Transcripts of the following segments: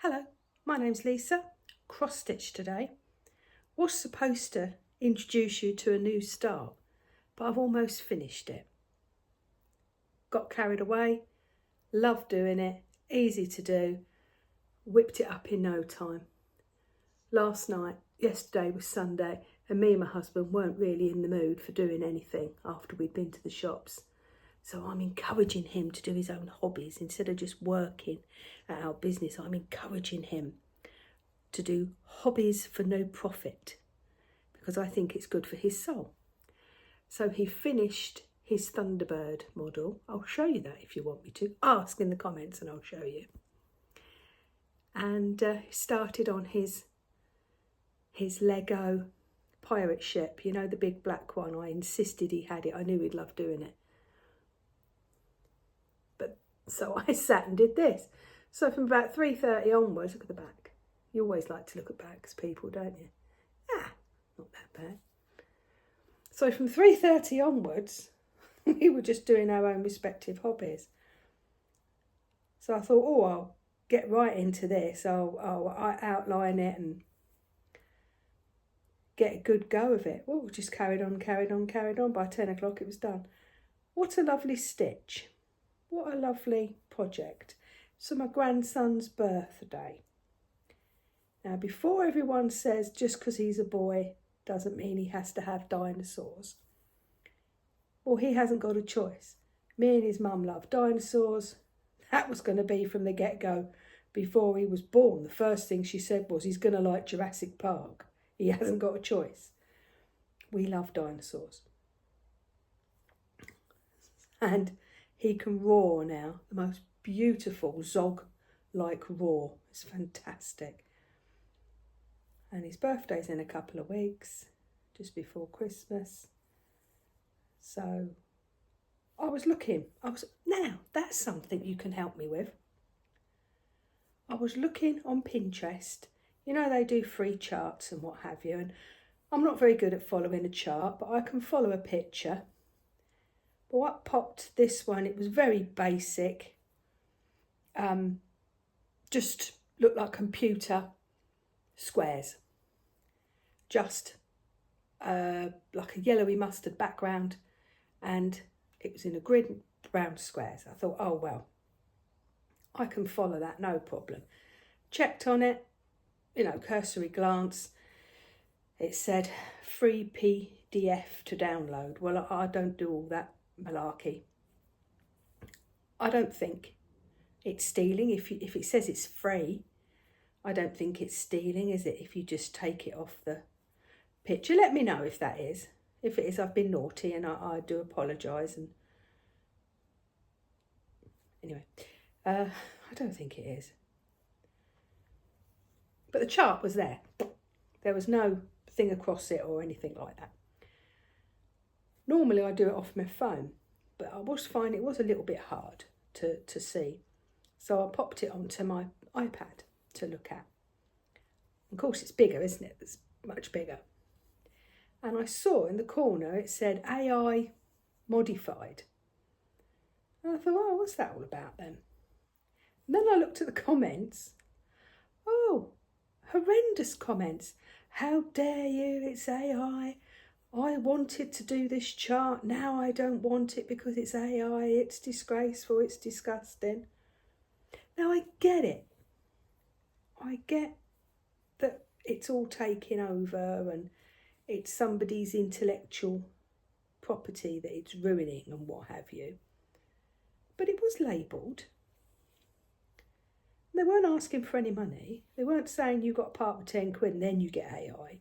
Hello, my name's Lisa. Cross stitch today. Was supposed to introduce you to a new start, but I've almost finished it. Got carried away, love doing it, easy to do, whipped it up in no time. Yesterday was Sunday, and me and my husband weren't really in the mood for doing anything after we'd been to the shops. So I'm encouraging him to do his own hobbies instead of just working at our business. I'm encouraging him to do hobbies for no profit because I think it's good for his soul. So he finished his Thunderbird model. I'll show you that if you want me to. Ask in the comments and I'll show you. And started on his Lego pirate ship. You know, the big black one. I insisted he had it. I knew he'd love doing it. So I sat and did this. So from about 3:30 onwards, look at the back. You always like to look at backs, people, don't you? Not that bad. So from 3:30 onwards, we were just doing our own respective hobbies. So I thought, I'll get right into this. I'll outline it and get a good go of it. Well, we just carried on. By 10 o'clock, it was done. What a lovely stitch. What a lovely project. So my grandson's birthday. Now, before everyone says just because he's a boy doesn't mean he has to have dinosaurs. Well, he hasn't got a choice. Me and his mum love dinosaurs. That was going to be from the get-go before he was born. The first thing she said was he's going to like Jurassic Park. He hasn't got a choice. We love dinosaurs. And he can roar now, the most beautiful Zog-like roar. It's fantastic. And his birthday's in a couple of weeks, just before Christmas. So now that's something you can help me with. I was looking on Pinterest. You know, they do free charts and what have you. And I'm not very good at following a chart, but I can follow a picture. But what popped this one, it was very basic. Just looked like computer squares. Just like a yellowy mustard background. And it was in a grid, brown squares. I thought, oh, well, I can follow that, no problem. Checked on it, cursory glance. It said free PDF to download. Well, I don't do all that malarkey. I don't think it's stealing. If it says it's free, I don't think it's stealing, is it? If you just take it off the picture. Let me know if that is. If it is, I've been naughty and I do apologise. And anyway, I don't think it is. But the chart was there. There was no thing across it or anything like that. Normally I do it off my phone, but I was finding it was a little bit hard to see. So I popped it onto my iPad to look at. Of course it's bigger, isn't it? It's much bigger. And I saw in the corner it said AI modified. And I thought, what's that all about then? And then I looked at the comments. Oh, horrendous comments. How dare you, it's AI. I wanted to do this chart, now I don't want it because it's AI, it's disgraceful, it's disgusting. Now I get it. I get that it's all taking over and it's somebody's intellectual property that it's ruining and what have you. But it was labelled. They weren't asking for any money. They weren't saying you got a part with 10 quid and then you get AI.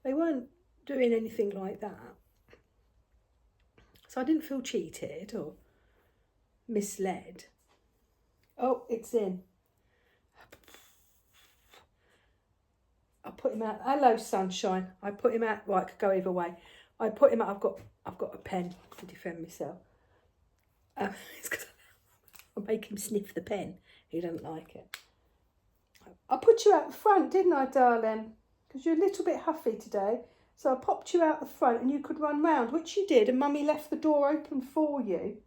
They weren't doing anything like that. So I didn't feel cheated or misled. Oh, it's in. I put him out. Hello, sunshine. I put him out. Right, I could go either way. I put him out. I've got a pen to defend myself. It's because I make him sniff the pen. He doesn't like it. I put you out the front, didn't I, darling? Because you're a little bit huffy today. So I popped you out the front and you could run round, which you did, and Mummy left the door open for you.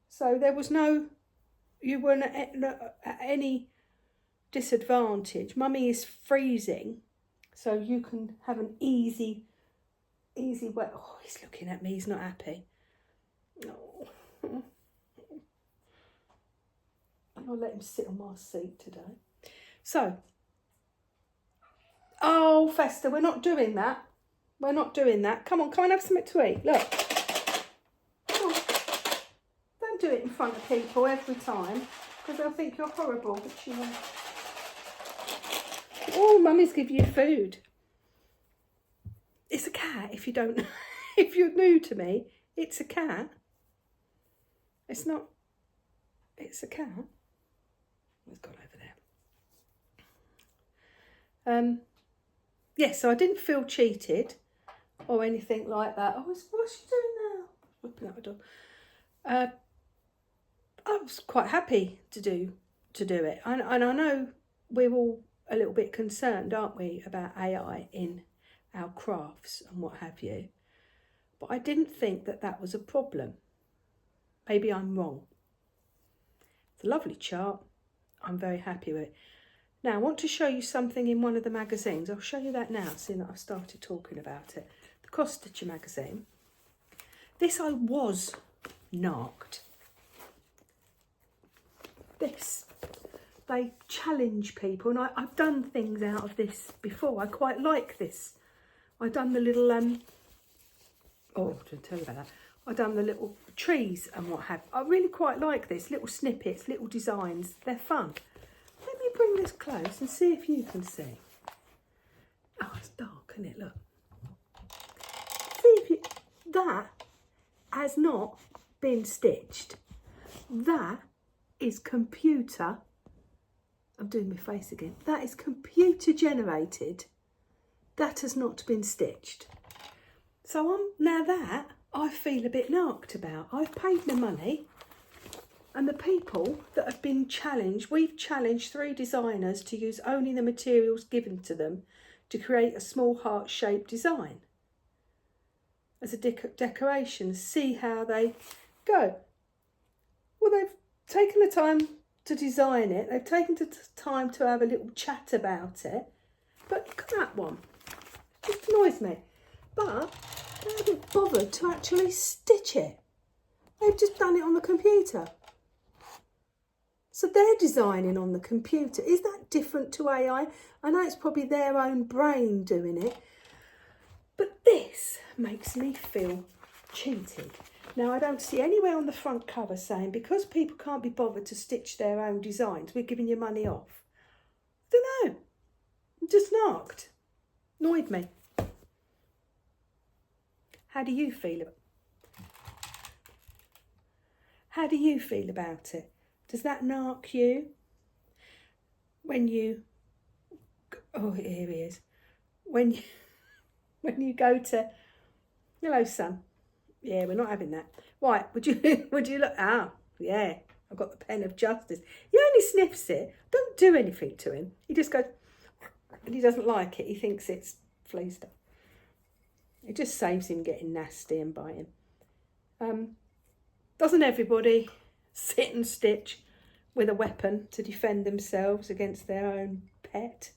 So there was no, you weren't at any disadvantage. Mummy is freezing, so you can have an easy way. Oh, he's looking at me, he's not happy. Oh. I'll let him sit on my seat today. So, oh, Festa, we're not doing that. We're not doing that. Come on, come and have something to eat. Look. Come on. Don't do it in front of people every time, because they'll think you're horrible. But you won't. Oh, Mummy's give you food. It's a cat, if you don't know. If you're new to me, it's a cat. It's not, it's a cat. It's gone over there. Yes, so I didn't feel cheated or anything like that. What's she doing now? Whipping out the door. I was quite happy to do it. And I know we're all a little bit concerned, aren't we, about AI in our crafts and what have you. But I didn't think that was a problem. Maybe I'm wrong. It's a lovely chart. I'm very happy with it. Now, I want to show you something in one of the magazines. I'll show you that now, seeing that I've started talking about it. The Cross Stitcher magazine. This I was knocked. This. They challenge people, and I've done things out of this before. I quite like this. I've done the little, oh, I didn't tell you about that. I've done the little trees and what have. I really quite like this. Little snippets, little designs. They're fun. Let me bring this close and see if you can see. Oh, it's dark, isn't it? Look. See if you... That has not been stitched. That is computer... I'm doing my face again. That is computer generated. That has not been stitched. So now that I feel a bit narked about. I've paid my money, and the people that have been challenged, we've challenged 3 designers to use only the materials given to them to create a small heart-shaped design as a decoration. See how they go. Well, they've taken the time to design it. They've taken the time to have a little chat about it. But look at that one. It just annoys me. But they haven't bothered to actually stitch it. They've just done it on the computer. So they're designing on the computer. Is that different to AI? I know it's probably their own brain doing it. But this makes me feel cheated. Now, I don't see anywhere on the front cover saying, because people can't be bothered to stitch their own designs, we're giving you money off. I don't know. I'm just knocked. Annoyed me. How do you feel about it? Does that narc you? When you... Oh, here he is. When you go to... Hello, son. Yeah, we're not having that. Right, would you look? Ah, yeah, I've got the pen of justice. He only sniffs it. Don't do anything to him. He just goes, and he doesn't like it. He thinks it's flea stuff. It just saves him getting nasty and biting. Doesn't everybody sit and stitch with a weapon to defend themselves against their own pet?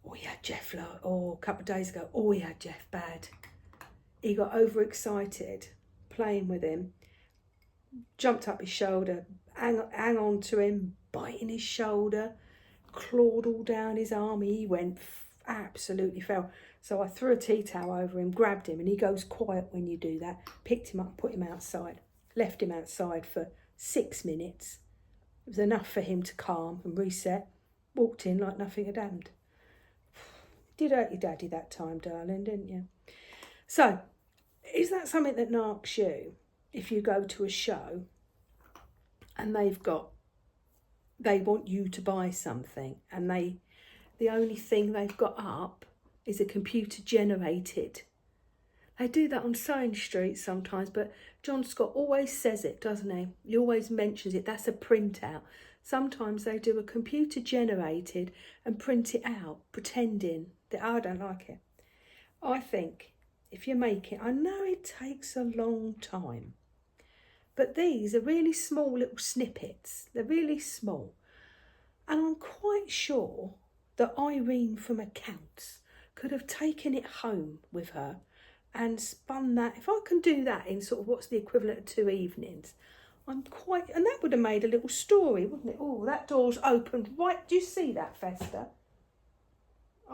Oh, yeah, Jeff, a couple of days ago. Oh, yeah, Jeff, bad. He got overexcited playing with him, jumped up his shoulder, hang on to him, biting his shoulder, clawed all down his arm. He went absolutely fell. So I threw a tea towel over him, grabbed him, and he goes quiet when you do that. Picked him up, put him outside, left him outside for 6 minutes. It was enough for him to calm and reset. Walked in like nothing had happened. Did hurt your daddy that time, darling, didn't you? So, is that something that narks you if you go to a show and they want you to buy something and the only thing they've got up is a computer generated? They do that on Sewing Street sometimes, but John Scott always says it, doesn't he? He always mentions it. That's a printout. Sometimes they do a computer generated and print it out, pretending that I don't like it. I think if you make it, I know it takes a long time, but these are really small little snippets. They're really small. And I'm quite sure that Irene from accounts could have taken it home with her and spun that. If I can do that in sort of what's the equivalent of 2 evenings, and that would have made a little story, wouldn't it? Oh, that door's opened right. Do you see that, Festa?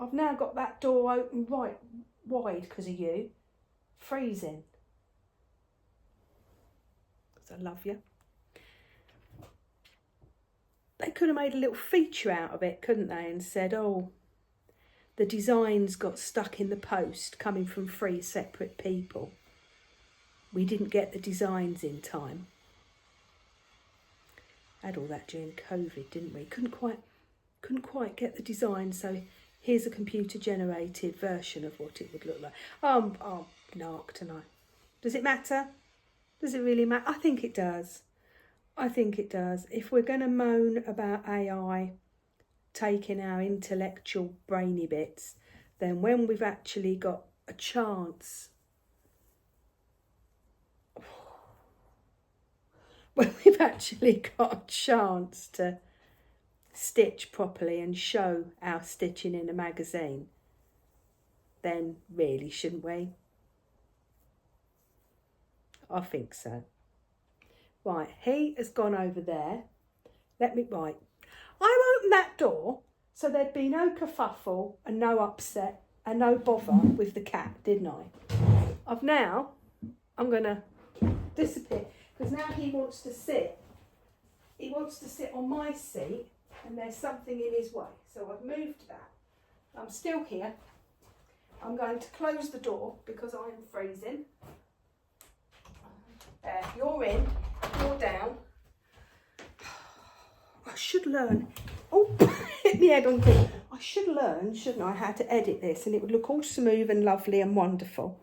I've now got that door open right wide because of you. Freezing. Because I love you. They could have made a little feature out of it, couldn't they? And said, oh, the designs got stuck in the post coming from 3 separate people. We didn't get the designs in time. Had all that during COVID, didn't we? Couldn't quite get the design, so here's a computer generated version of what it would look like. Oh, narc tonight. Does it matter? Does it really matter? I think it does. I think it does. If we're going to moan about AI taking our intellectual brainy bits, then when we've actually got a chance, to stitch properly and show our stitching in a magazine, then really, shouldn't we? I think so. Right, he has gone over there. I opened that door so there'd be no kerfuffle and no upset and no bother with the cat, didn't I? I'm going to disappear because now he wants to sit. He wants to sit on my seat and there's something in his way. So I've moved that. I'm still here. I'm going to close the door because I am freezing. You're in, you're down. I should learn. Oh, hit my head on thing. I should learn, shouldn't I, how to edit this and it would look all smooth and lovely and wonderful.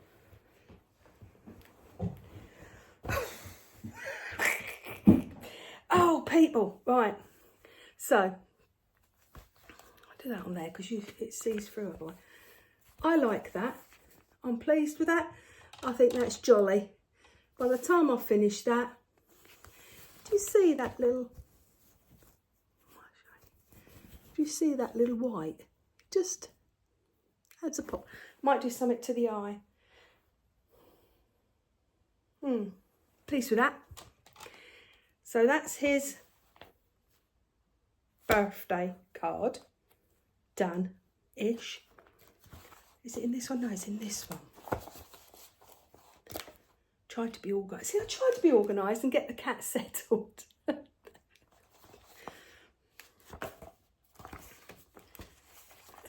Oh, people, right. So, I'll do that on there because it sees through otherwise. I like that. I'm pleased with that. I think that's jolly. By the time I finish that, do you see that little white? Just adds a pop. Might do something to the eye. Pleased with that. So that's his birthday card. Done-ish. Is it in this one? No, it's in this one. Tried to be organised. See, I tried to be organised and get the cat settled. The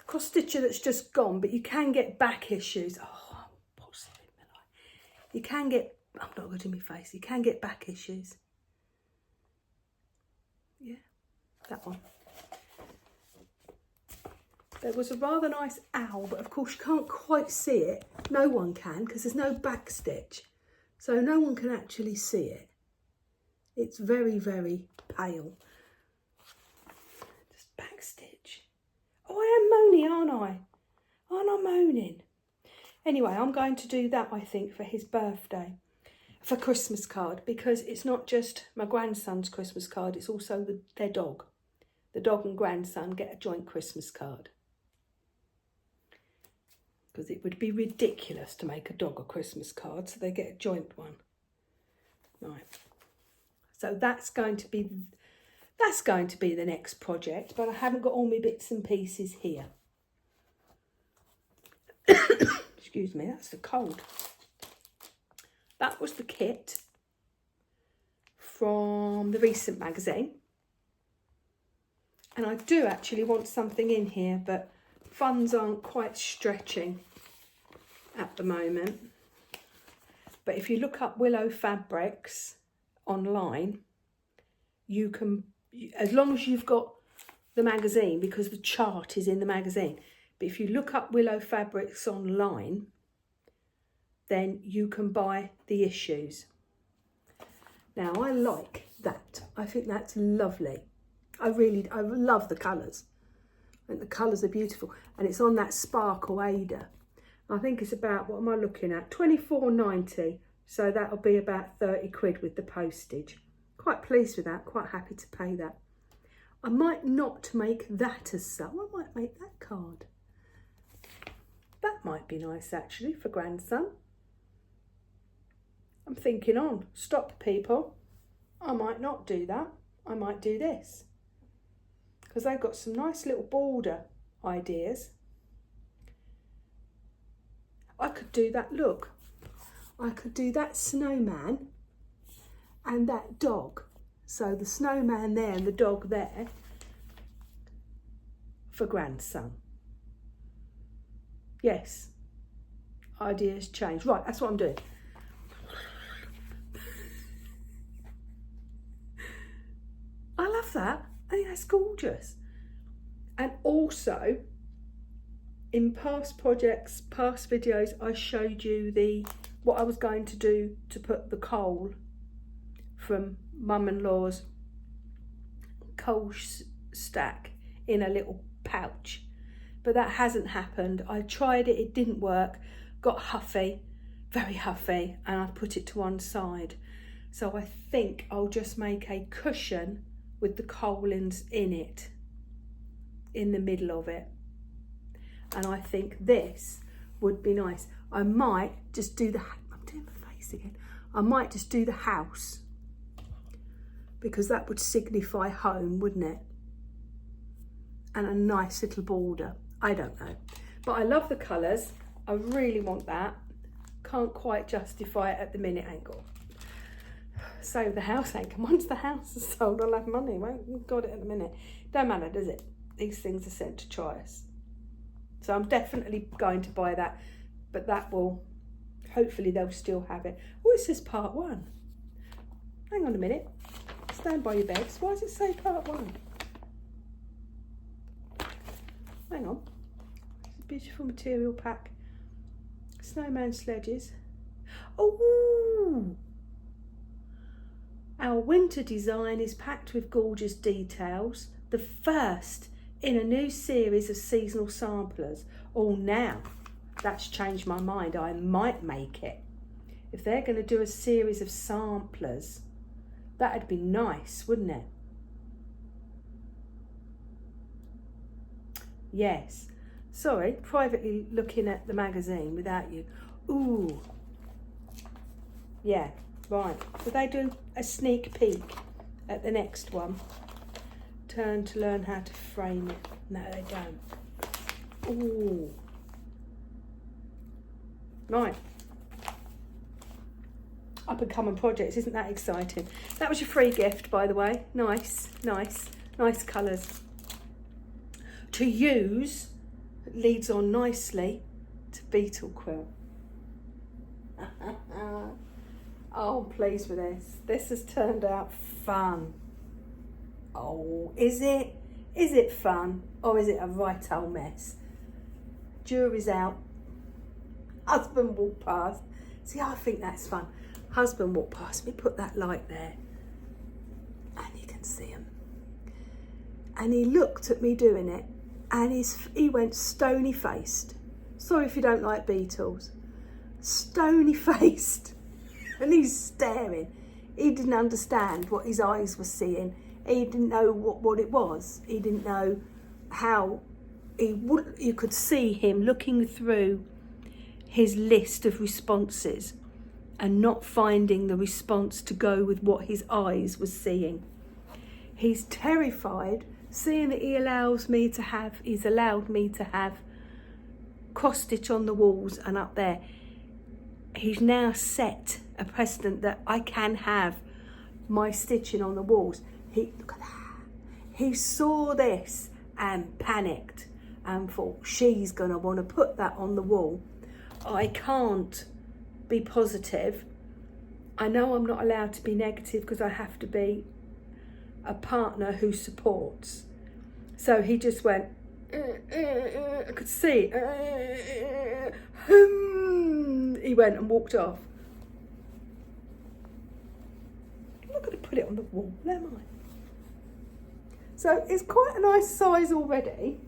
cross stitcher that's just gone, but you can get back issues. Oh, I'm positive in my life. You can get, I'm not good in my face, you can get back issues. Yeah, that one. There was a rather nice owl, but of course you can't quite see it. No one can because there's no back stitch. So no one can actually see it. It's very, very pale. Just back stitch. Oh, I am moaning, aren't I? Aren't I moaning? Anyway, I'm going to do that, I think, for his birthday. For Christmas card, because it's not just my grandson's Christmas card, it's also their dog. The dog and grandson get a joint Christmas card. Because it would be ridiculous to make a dog a Christmas card, so they get a joint one. Right. So that's going to be the next project, but I haven't got all my bits and pieces here. Excuse me, that's the cold. That was the kit from the recent magazine. And I do actually want something in here, but funds aren't quite stretching at the moment. But if you look up Willow Fabrics online, you can, as long as you've got the magazine, because the chart is in the magazine, but if you look up Willow Fabrics online, then you can buy the issues. Now, I like that. I think that's lovely. I love the colours. I think the colours are beautiful. And it's on that Sparkle Ada. I think it's about, what am I looking at? £24.90. So that'll be about 30 quid with the postage. Quite pleased with that. Quite happy to pay that. I might not make that as so. I might make that card. That might be nice actually for grandson. I'm thinking on. Stop, people. I might not do that. I might do this. Because they've got some nice little border ideas. I could do that, look. I could do that snowman and that dog. So the snowman there and the dog there for grandson. Yes, ideas change. Right, that's what I'm doing. I love that. I think that's gorgeous. And also, in past projects, past videos, I showed you what I was going to do to put the coal from mum-in-law's coal stack in a little pouch. But that hasn't happened. I tried it, it didn't work, got huffy, very huffy, and I put it to one side. So I think I'll just make a cushion with the coal in it, in the middle of it. And I think this would be nice. I might just do I'm doing my face again. I might just do the house, because that would signify home, wouldn't it? And a nice little border. I don't know. But I love the colours. I really want that. Can't quite justify it at the minute, angle. So the house ain't come. Once the house is sold, I'll have money. Won't got it at the minute. Don't matter, does it? These things are sent to try us. So I'm definitely going to buy that. But that will, hopefully they'll still have it. Oh, it says part 1. Hang on a minute. Stand by your beds. Why does it say part 1? Hang on. It's a beautiful material pack. Snowman sledges. Oh! Our winter design is packed with gorgeous details. The first in a new series of seasonal samplers. Oh, now that's changed my mind. I might make it. If they're going to do a series of samplers, that'd be nice, wouldn't it? Yes. Sorry, privately looking at the magazine without you. Ooh. Yeah, right. So they do a sneak peek at the next one. Turn to learn how to frame it. No, they don't. Ooh. Right. Up and coming projects, isn't that exciting? That was your free gift, by the way. Nice, nice, nice colours. To use, leads on nicely to Beetle Quilt. Oh, I'm pleased with this. This has turned out fun. Oh, is it? Is it fun? Or is it a right old mess? Jury's out. Husband walked past. See, I think that's fun. Husband walked past me, put that light there, and you can see him. And he looked at me doing it, and he went stony faced. Sorry if you don't like beetles. Stony faced. And he's staring. He didn't understand what his eyes were seeing. He didn't know what it was. He didn't know how you could see him looking through his list of responses and not finding the response to go with what his eyes were seeing. He's terrified, seeing that he's allowed me to have cross stitch on the walls and up there. He's now set a precedent that I can have my stitching on the walls. Look at that. He saw this and panicked and thought, she's going to want to put that on the wall. I can't be positive. I know I'm not allowed to be negative because I have to be a partner who supports. So he just went, I could see, he went and walked off. I'm not going to put it on the wall, am I? So it's quite a nice size already.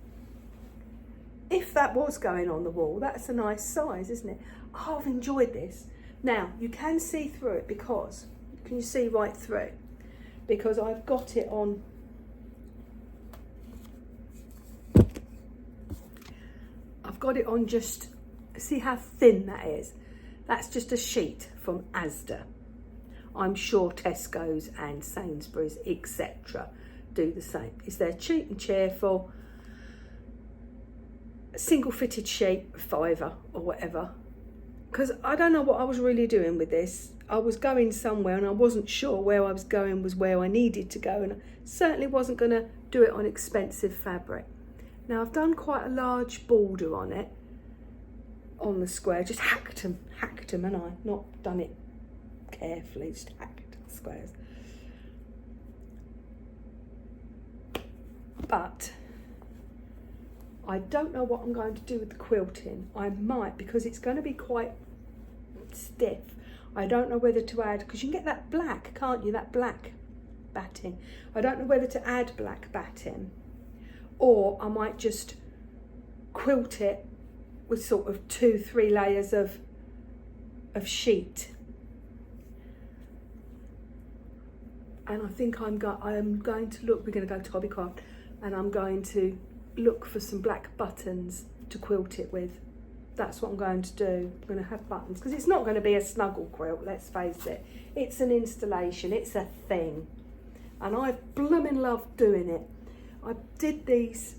If that was going on the wall, that's a nice size, isn't it? Oh, I've enjoyed this. Now, you can see through it because, can you see right through? Because I've got it on got it on just, see how thin that is? That's just a sheet from Asda. I'm sure Tesco's and Sainsbury's, etc. do the same. It's their cheap and cheerful single fitted sheet, £5 or whatever. Because I don't know what I was really doing with this. I was going somewhere and I wasn't sure where I was going was where I needed to go, and I certainly wasn't going to do it on expensive fabric. Now I've done quite a large border on it, on the square, just hacked them and I've not done it carefully, just hacked the squares. But I don't know what I'm going to do with the quilting. I might, because it's going to be quite stiff. I don't know whether to add, because you can get that black, can't you, that black batting. I don't know whether to add black batting, or I might just quilt it with sort of 2-3 layers of sheet. And I think I'm going to look, we're going to go to Hobbycraft, and I'm going to look for some black buttons to quilt it with. That's what I'm going to do. I'm going to have buttons, because it's not going to be a snuggle quilt, let's face it. It's an installation, it's a thing. And I blooming love doing it. I did these,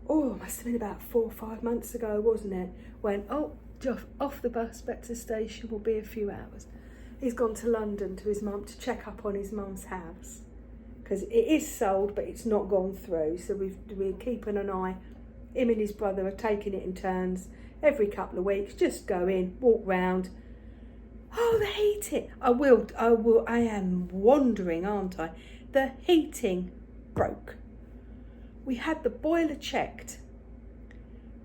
oh, it must have been about 4 or 5 months ago, wasn't it? When, oh, off the bus back to the station will be a few hours. He's gone to London to his mum to check up on his mum's house, because it is sold but it's not gone through, so we're keeping an eye. Him and his brother are taking it in turns every couple of weeks, just go in, walk round. Oh, the heating, I am wandering, aren't I? The heating broke. We had the boiler checked,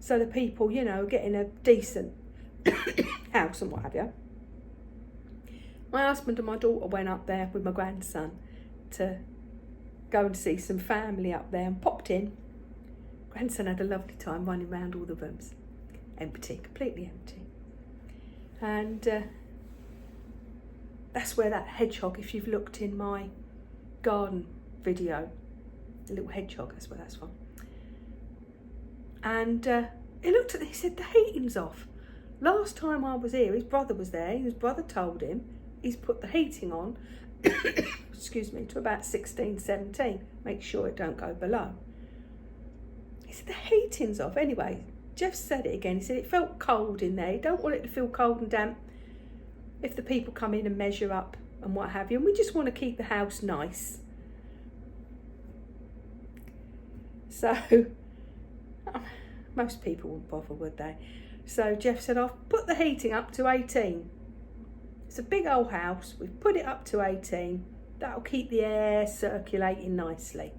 so the people, you know, getting a decent house and what have you. My husband and my daughter went up there with my grandson to go and see some family up there, and popped in. Grandson had a lovely time running around all the rooms. Empty, completely empty. And that's where that hedgehog, if you've looked in my garden video, the little hedgehog, that's where that's from. And he looked at it, he said, the heating's off. Last time I was here, his brother was there, his brother told him, he's put the heating on, excuse me, to about 16, 17, make sure it don't go below. He said, the heating's off. Anyway, Jeff said it again, he said it felt cold in there, you don't want it to feel cold and damp if the people come in and measure up and what have you, and we just want to keep the house nice. So, most people wouldn't bother, would they? So Jeff said, I've put the heating up to 18. It's a big old house, we've put it up to 18. That'll keep the air circulating nicely.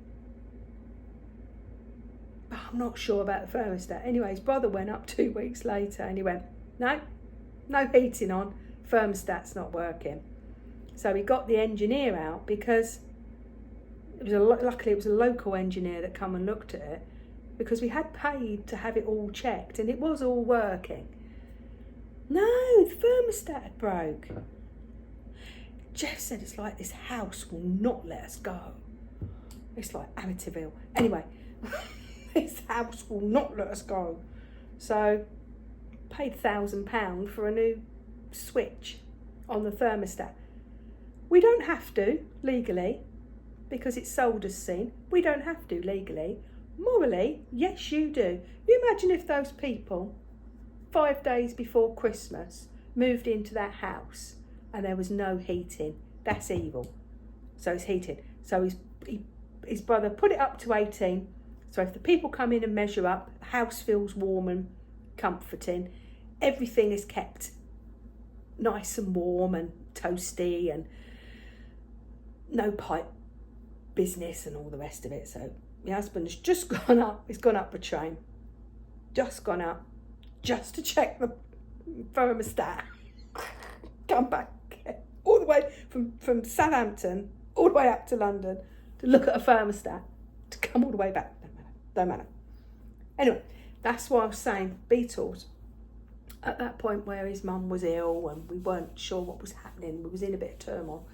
But I'm not sure about the thermostat. Anyway, his brother went up 2 weeks later and he went, no heating on, thermostat's not working. So he got the engineer out, because luckily it was a local engineer that come and looked at it, because we had paid to have it all checked and it was all working. No, the thermostat had broke. Jeff said it's like this house will not let us go. It's like Amityville. Anyway, this house will not let us go. So paid £1,000 for a new switch on the thermostat. We don't have to legally, because it's sold as seen. We don't have to legally. Morally, yes you do. You imagine if those people 5 days before Christmas moved into that house and there was no heating. That's evil. So it's heated. So his brother put it up to 18. So if the people come in and measure up, the house feels warm and comforting. Everything is kept nice and warm and toasty, and no pipe business and all the rest of it. So my husband has just gone up. He's gone up the train. Just gone up. Just to check the thermostat. Come back all the way from Southampton all the way up to London to look at a thermostat, to come all the way back. Don't matter. Anyway, that's why I was saying Beetles. At that point where his mum was ill and we weren't sure what was happening, we was in a bit of turmoil,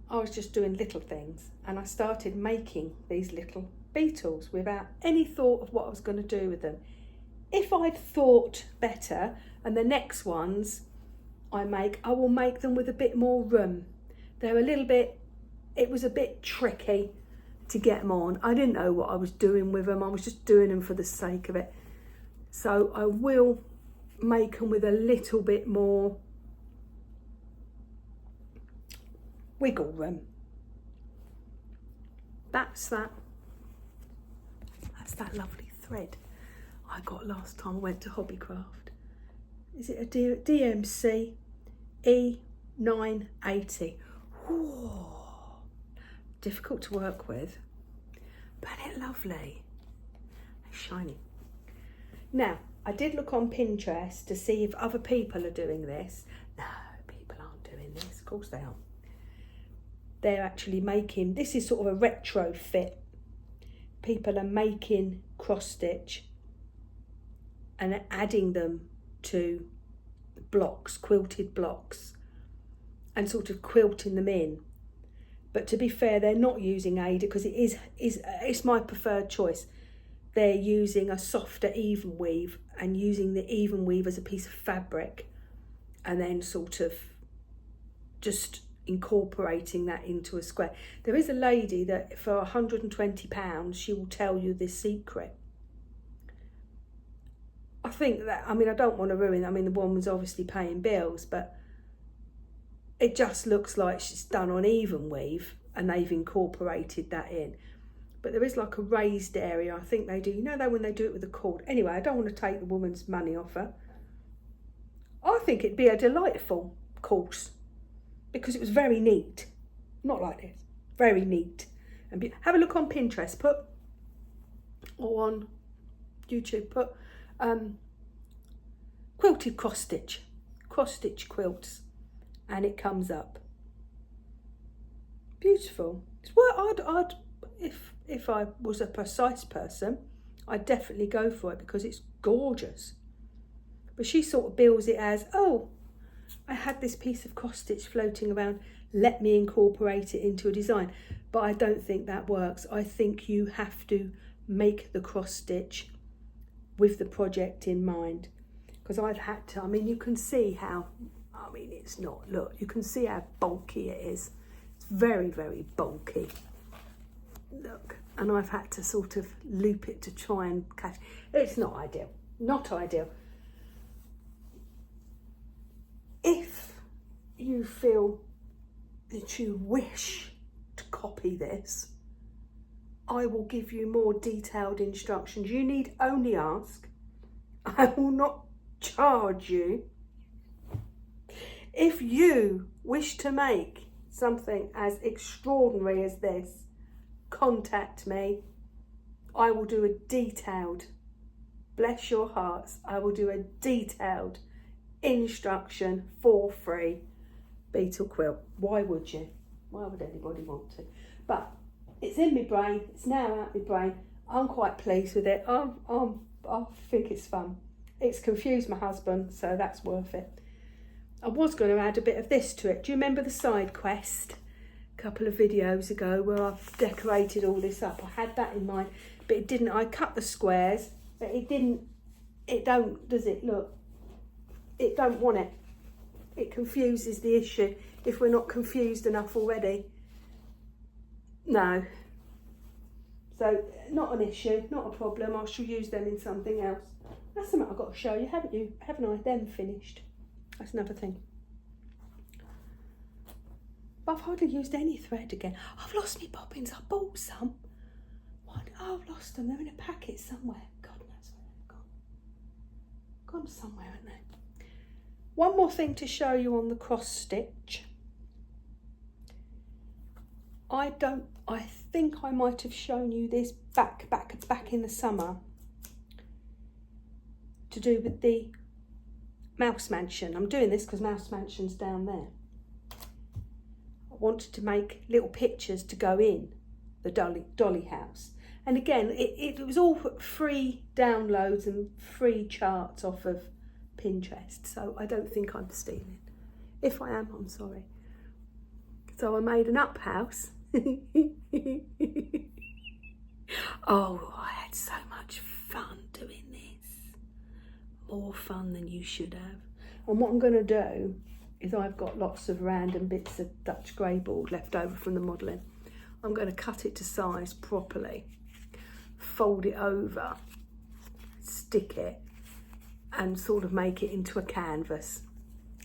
I was just doing little things, and I started making these little beetles without any thought of what I was going to do with them. if I'd thought better, and the next ones I will make them with a bit more room. They're a little bit, it was a bit tricky to get them on. I didn't know what I was doing with them. I was just doing them for the sake of it. So I will make them with a little bit more wiggle room. That's that lovely thread I got last time I went to Hobbycraft. Is it a DMC E980? Ooh, difficult to work with, but it's lovely. It's shiny. Now, I did look on Pinterest to see if other people are doing this. No, people aren't doing this. Of course they aren't. They're actually making, this is sort of a retrofit. People are making cross stitch and adding them to blocks, quilted blocks, and sort of quilting them in. But to be fair, they're not using Ada because it's my preferred choice. They're using a softer even weave and using the even weave as a piece of fabric and then sort of just incorporating that into a square. There is a lady that for £120 she will tell you this secret. I think that, I mean, I don't want to ruin, I mean, the woman's obviously paying bills, but it just looks like she's done on even weave and they've incorporated that in. But there is like a raised area, I think they do, you know, when they do it with a cord. Anyway, I don't want to take the woman's money off her. I think it'd be a delightful course because it was very neat. Not like this, very neat. And have a look on Pinterest, or on YouTube, put quilted cross stitch quilts, and it comes up. Beautiful. It's what I'd if I was a precise person, I'd definitely go for it because it's gorgeous. But she sort of bills it as, oh, I had this piece of cross stitch floating around, let me incorporate it into a design. But I don't think that works. I think you have to make the cross stitch with the project in mind. Because I've had to, I mean, you can see how, I mean, it's not, look, you can see how bulky it is. It's very, very bulky. Look, and I've had to sort of loop it to try and catch. It's not ideal, not ideal. If you feel that you wish to copy this, I will give you more detailed instructions. You need only ask. I will not charge you. If you wish to make something as extraordinary as this, contact me. I will do a detailed, bless your hearts, I will do a detailed instruction for free. Beetle quilt. Why would you? Why would anybody want to? But it's in my brain. It's now out my brain. I'm quite pleased with it. I think it's fun. It's confused my husband, so that's worth it. I was going to add a bit of this to it. Do you remember the side quest a couple of videos ago where I've decorated all this up? I had that in mind, but it didn't. I cut the squares, but it didn't. It don't, does it? Look, it don't want it. It confuses the issue if we're not confused enough already. No. So not an issue, not a problem. I shall use them in something else. That's something I've got to show you, haven't you? Haven't I? Them finished. That's another thing. But I've hardly used any thread again. I've lost my bobbins. I bought some. What? Oh, I've lost them. They're in a packet somewhere. God knows where they've gone. Gone somewhere, haven't they? One more thing to show you on the cross stitch. I think I might have shown you this back in the summer to do with the Mouse Mansion. I'm doing this because Mouse Mansion's down there. I wanted to make little pictures to go in the dolly house. And again, it was all free downloads and free charts off of Pinterest. So I don't think I'm stealing. If I am, I'm sorry. So I made an up house. Oh, I had so much fun doing this. more fun than you should have. And what I'm going to do is, I've got lots of random bits of Dutch grey board left over from the modelling. I'm going to cut it to size properly, fold it over, stick it, and sort of make it into a canvas.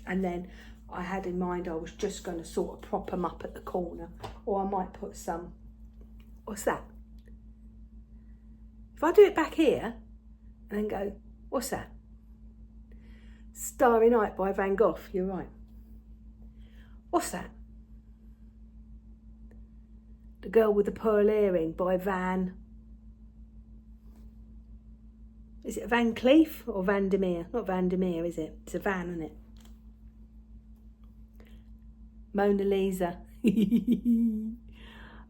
And then I had in mind I was just going to sort of prop them up at the corner, or I might put some, what's that? If I do it back here and then go, what's that? Starry Night by Van Gogh, you're right. What's that? The Girl with the Pearl Earring by Van... Is it Van Cleef or Van der Meer? Not Van der Meer, is it? It's a van, isn't it? Mona Lisa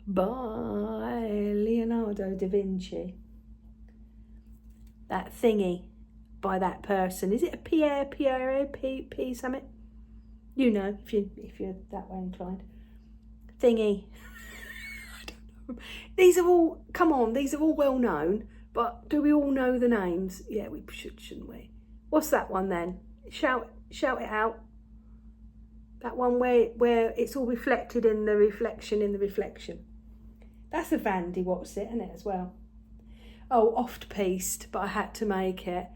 by Leonardo da Vinci. That thingy by that person. Is it a Pierre P something? You know, if you're that way inclined. Thingy. I don't know. These are all, come on, these are all well known, but do we all know the names? Yeah, we should, shouldn't we? What's that one then? Shout it out. That one where it's all reflected in the reflection in the reflection. That's a Vandy What's It, isn't it, as well? Oh, oft-pieced, but I had to make it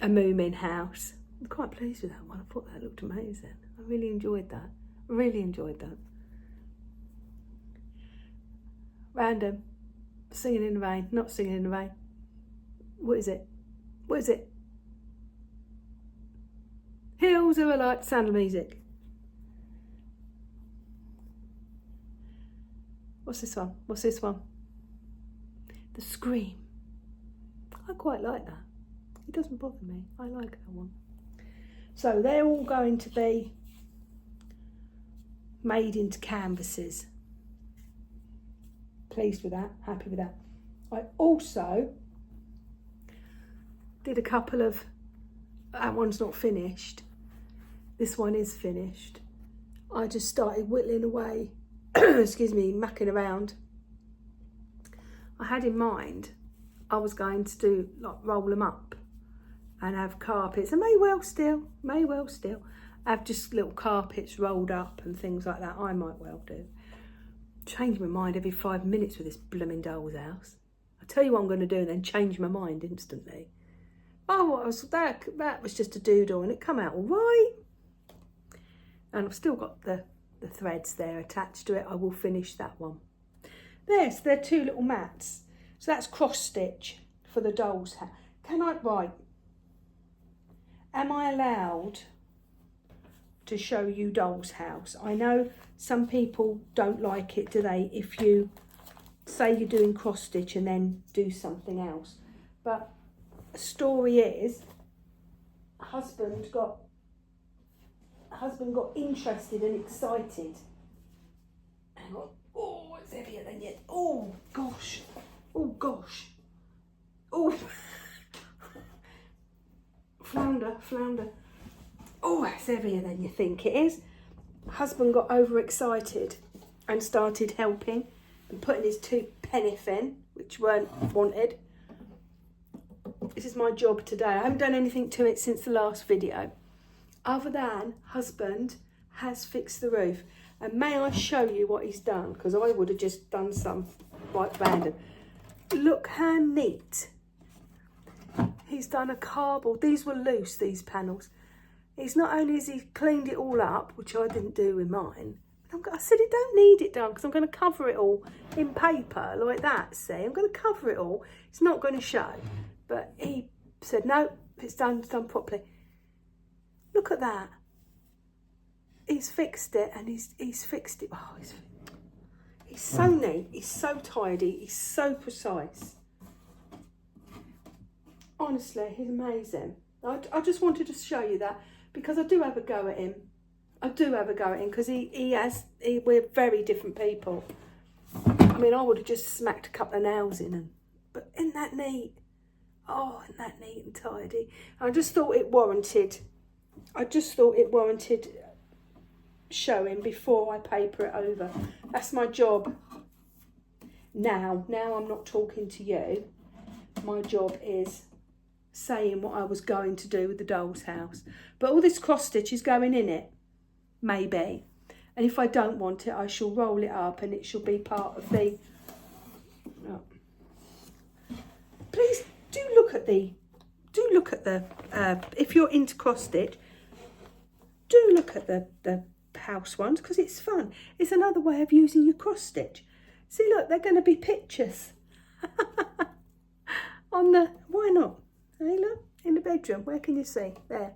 a Moomin house. I'm quite pleased with that one. I thought that looked amazing. I really enjoyed that. Really enjoyed that. Random. Singing in the Rain. Not Singing in the Rain. What is it? What is it? Hills are alight, sound of music. What's this one? What's this one? The Scream. I quite like that. It doesn't bother me. I like that one. So they're all going to be made into canvases. Pleased with that. Happy with that. I also did a couple of... That one's not finished. This one is finished. I just started whittling away. Excuse me, mucking around. I had in mind I was going to do, like, roll them up and have carpets. I may well still have just little carpets rolled up and things like that. I might well do. Change my mind every 5 minutes with this blooming doll's house. I tell you what I'm going to do and then change my mind instantly. Oh, that was just a doodle and it come out all right. And I've still got the threads there attached to it. I will finish that one. There's their two little mats. So that's cross stitch for the doll's hat. Can I write? Am I allowed to show you doll's house? I know some people don't like it, do they? If you say you're doing cross stitch and then do something else. But the story is, husband got interested and excited. Hang on. Oh, it's heavier than you. Oh gosh. Oh gosh. Oh. Flounder. Oh, it's heavier than you think it is. Husband got overexcited and started helping and putting his 2 pennies in, which weren't wanted. This is my job today. I haven't done anything to it since the last video, other than husband has fixed the roof. And may I show you what he's done, because I would have just done some right random. Look how neat. He's done a cardboard. These were loose, these panels. He's not only has he cleaned it all up, which I didn't do with mine, but I said I don't need it done because I'm going to cover it all in paper like that, see? I'm going to cover it all. It's not going to show. But he said, no, it's done properly. Look at that. He's fixed it and he's fixed it. Oh, he's so neat. He's so tidy. He's so precise. Honestly, he's amazing. I just wanted to show you that because I do have a go at him. Because we're very different people. I mean, I would have just smacked a couple of nails in but isn't that neat? Oh, isn't that neat and tidy? I just thought it warranted showing before I paper it over. That's my job now. Now I'm not talking to you. My job is saying what I was going to do with the doll's house. But all this cross stitch is going in it, maybe. And if I don't want it, I shall roll it up and it shall be part of the... Oh. Please do look at the... if you're into cross stitch, do look at the house ones, because it's fun. It's another way of using your cross stitch. See, look, they're going to be pictures on the... Why not? Hey, look, in the bedroom. Where can you see? There.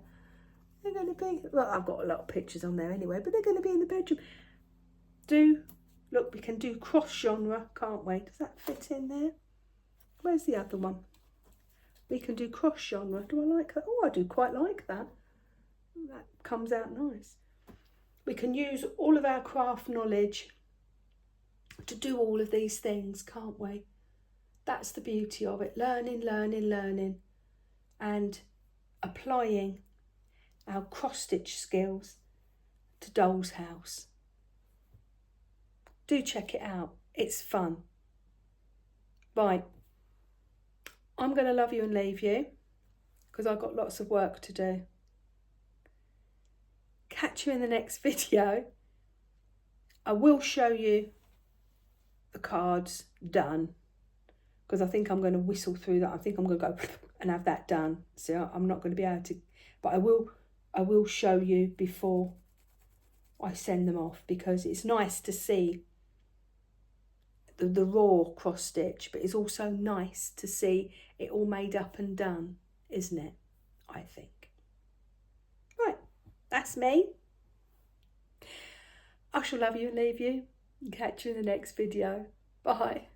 They're going to be... Well, I've got a lot of pictures on there anyway, but they're going to be in the bedroom. Look, we can do cross genre, can't we? Does that fit in there? Where's the other one? We can do cross genre. Do I like that? Oh, I do quite like that. That comes out nice. We can use all of our craft knowledge to do all of these things, can't we? That's the beauty of it. Learning, learning, learning, and applying our cross-stitch skills to Doll's House. Do check it out. It's fun. Right. I'm going to love you and leave you because I've got lots of work to do. Catch you in the next video. I will show you the cards done because I think I'm going to whistle through that. I think I'm going to go and have that done. So I'm not going to be able to, but I will show you before I send them off because it's nice to see the raw cross stitch, but it's also nice to see it all made up and done, isn't it? I think. Right, that's me. I shall love you and leave you and catch you in the next video. Bye.